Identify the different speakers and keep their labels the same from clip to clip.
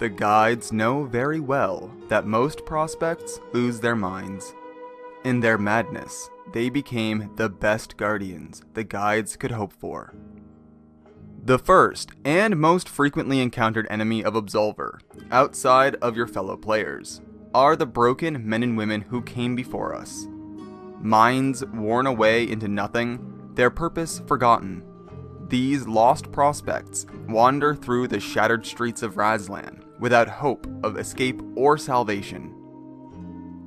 Speaker 1: The guides know very well that most prospects lose their minds. In their madness, they became the best guardians the guides could hope for. The first and most frequently encountered enemy of Absolver, outside of your fellow players, are the broken men and women who came before us. Minds worn away into nothing, their purpose forgotten. These lost prospects wander through the shattered streets of Raslan without hope of escape or salvation.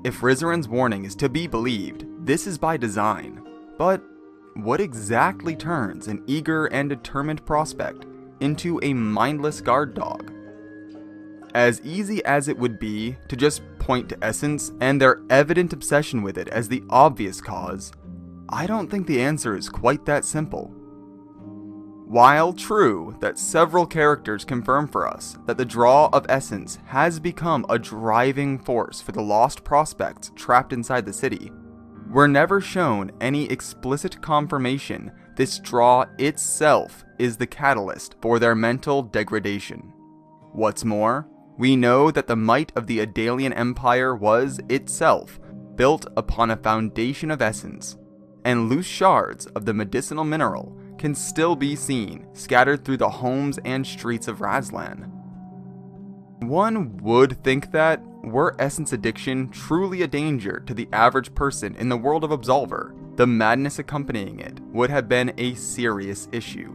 Speaker 1: If Rizzarin's warning is to be believed, this is by design. But what exactly turns an eager and determined prospect into a mindless guard dog? As easy as it would be to just point to Essence and their evident obsession with it as the obvious cause, I don't think the answer is quite that simple. While true that several characters confirm for us that the draw of Essence has become a driving force for the lost prospects trapped inside the city, we're never shown any explicit confirmation this draw itself is the catalyst for their mental degradation. What's more, we know that the might of the Adalian Empire was, itself, built upon a foundation of essence, and loose shards of the medicinal mineral can still be seen scattered through the homes and streets of Raslan. One would think that, were essence addiction truly a danger to the average person in the world of Absolver, the madness accompanying it would have been a serious issue,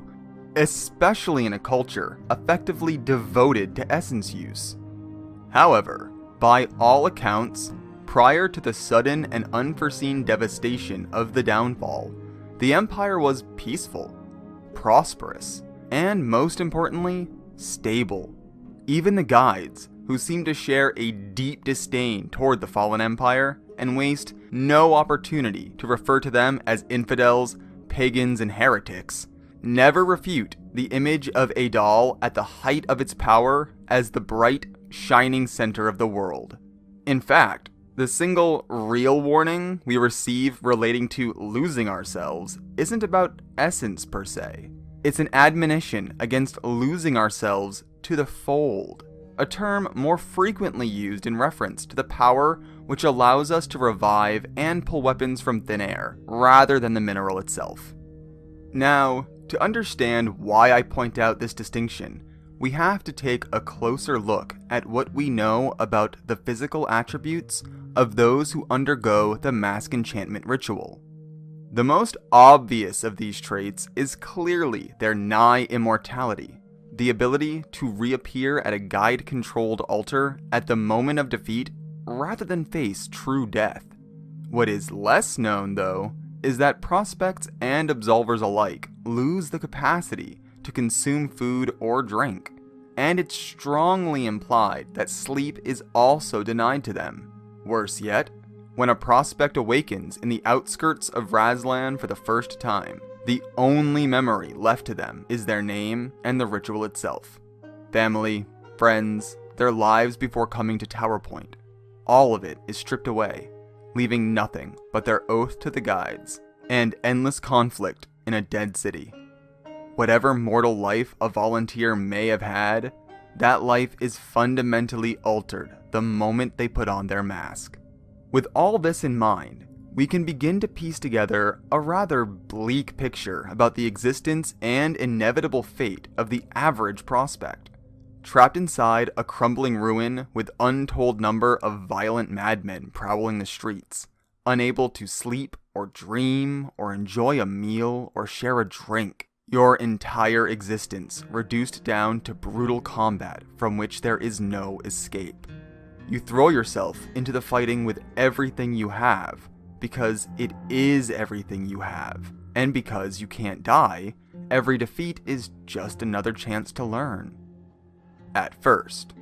Speaker 1: especially in a culture effectively devoted to essence use. However, by all accounts, prior to the sudden and unforeseen devastation of the downfall, the Empire was peaceful, prosperous, and most importantly, stable. Even the guides, who seemed to share a deep disdain toward the fallen Empire and waste no opportunity to refer to them as infidels, pagans, and heretics, never refute the image of Adal at the height of its power as the bright, shining center of the world. In fact, the single real warning we receive relating to losing ourselves isn't about essence per se. It's an admonition against losing ourselves to the fold, a term more frequently used in reference to the power which allows us to revive and pull weapons from thin air, rather than the mineral itself. Now, to understand why I point out this distinction, we have to take a closer look at what we know about the physical attributes of those who undergo the mask enchantment ritual. The most obvious of these traits is clearly their nigh immortality, the ability to reappear at a guide-controlled altar at the moment of defeat rather than face true death. What is less known, though, is that prospects and absolvers alike lose the capacity to consume food or drink, and it's strongly implied that sleep is also denied to them. Worse yet, when a prospect awakens in the outskirts of Raslan for the first time, the only memory left to them is their name and the ritual itself. Family, friends, their lives before coming to Tower Point, all of it is stripped away, leaving nothing but their oath to the guides and endless conflict in a dead city. Whatever mortal life a volunteer may have had, that life is fundamentally altered the moment they put on their mask. With all this in mind, we can begin to piece together a rather bleak picture about the existence and inevitable fate of the average prospect. Trapped inside a crumbling ruin with untold number of violent madmen prowling the streets, unable to sleep or dream or enjoy a meal or share a drink, your entire existence reduced down to brutal combat from which there is no escape. You throw yourself into the fighting with everything you have, because it is everything you have, and because you can't die, every defeat is just another chance to learn. At first.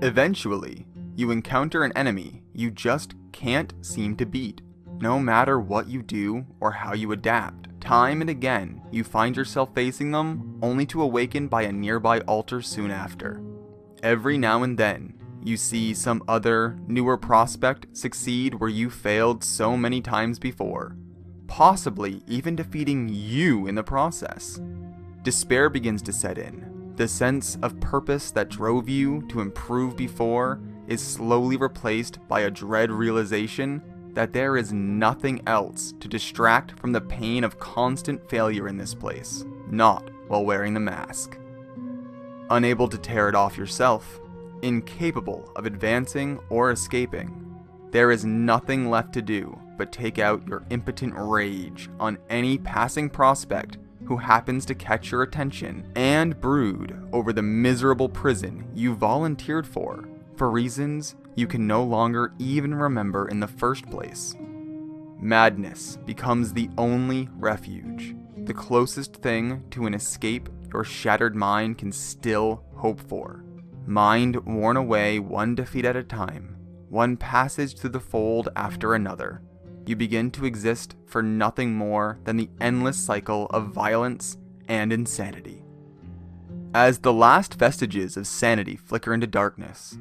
Speaker 1: Eventually, you encounter an enemy you just can't seem to beat, no matter what you do or how you adapt. Time and again, you find yourself facing them, only to awaken by a nearby altar soon after. Every now and then, you see some other, newer prospect succeed where you failed so many times before, possibly even defeating you in the process. Despair begins to set in, The sense of purpose that drove you to improve before is slowly replaced by a dread realization that there is nothing else to distract from the pain of constant failure in this place, not while wearing the mask. Unable to tear it off yourself, incapable of advancing or escaping, there is nothing left to do but take out your impotent rage on any passing prospect who happens to catch your attention and brood over the miserable prison you volunteered for reasons you can no longer even remember in the first place. Madness becomes the only refuge, the closest thing to an escape your shattered mind can still hope for. Mind worn away one defeat at a time, one passage through the fold after another, you begin to exist for nothing more than the endless cycle of violence and insanity. As the last vestiges of sanity flicker into darkness,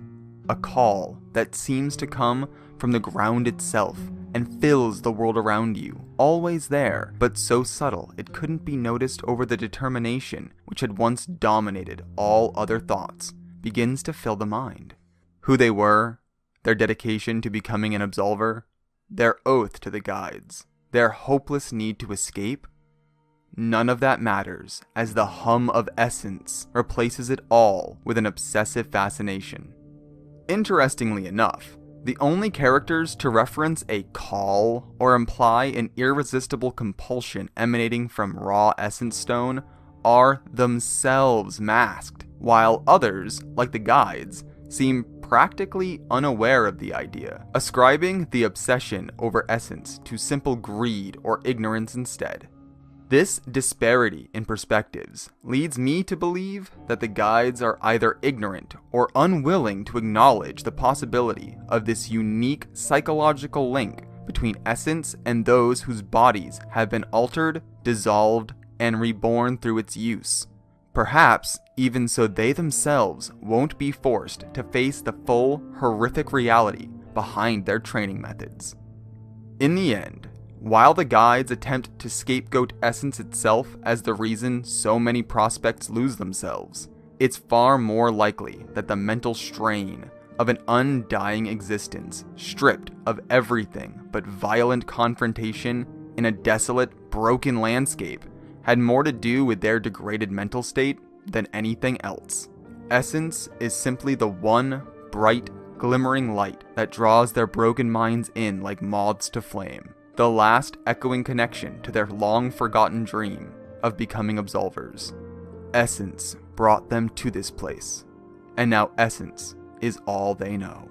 Speaker 1: a call that seems to come from the ground itself and fills the world around you, always there, but so subtle it couldn't be noticed over the determination which had once dominated all other thoughts, begins to fill the mind. Who they were, their dedication to becoming an absolver, their oath to the guides, their hopeless need to escape, none of that matters as the hum of essence replaces it all with an obsessive fascination. Interestingly enough, the only characters to reference a call or imply an irresistible compulsion emanating from raw essence stone are themselves masked, while others, like the guides, seem practically unaware of the idea, ascribing the obsession over essence to simple greed or ignorance instead. This disparity in perspectives leads me to believe that the guides are either ignorant or unwilling to acknowledge the possibility of this unique psychological link between essence and those whose bodies have been altered, dissolved, and reborn through its use. Perhaps even so they themselves won't be forced to face the full, horrific reality behind their training methods. In the end, while the guides attempt to scapegoat essence itself as the reason so many prospects lose themselves, it's far more likely that the mental strain of an undying existence stripped of everything but violent confrontation in a desolate, broken landscape had more to do with their degraded mental state than anything else. Essence is simply the one bright, glimmering light that draws their broken minds in like moths to flame, the last echoing connection to their long-forgotten dream of becoming absolvers. Essence brought them to this place, and now essence is all they know.